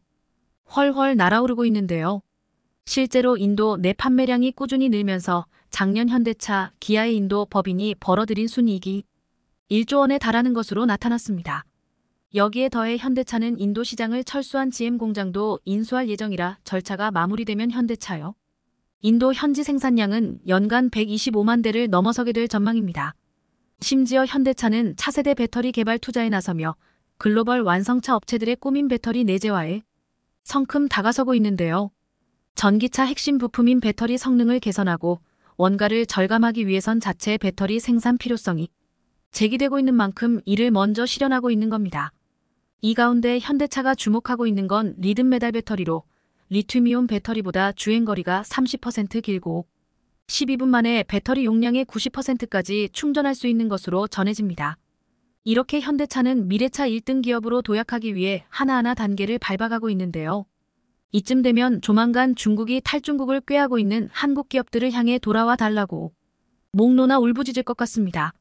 훨훨 날아오르고 있는데요. 실제로 인도 내 판매량이 꾸준히 늘면서 작년 현대차, 기아의 인도 법인이 벌어들인 순이익이 1조 원에 달하는 것으로 나타났습니다. 여기에 더해 현대차는 인도 시장을 철수한 GM 공장도 인수할 예정이라 절차가 마무리되면 현대차요. 인도 현지 생산량은 연간 125만 대를 넘어서게 될 전망입니다. 심지어 현대차는 차세대 배터리 개발 투자에 나서며 글로벌 완성차 업체들의 꾸민 배터리 내재화에 성큼 다가서고 있는데요. 전기차 핵심 부품인 배터리 성능을 개선하고 원가를 절감하기 위해선 자체 배터리 생산 필요성이 제기되고 있는 만큼 이를 먼저 실현하고 있는 겁니다. 이 가운데 현대차가 주목하고 있는 건 리듬 메달 배터리로 리튬이온 배터리보다 주행거리가 30% 길고 12분 만에 배터리 용량의 90%까지 충전할 수 있는 것으로 전해집니다. 이렇게 현대차는 미래차 1등 기업으로 도약하기 위해 하나하나 단계를 밟아가고 있는데요. 이쯤 되면 조만간 중국이 탈중국을 꾀하고 있는 한국 기업들을 향해 돌아와 달라고 목 놓아 울부짖을 것 같습니다.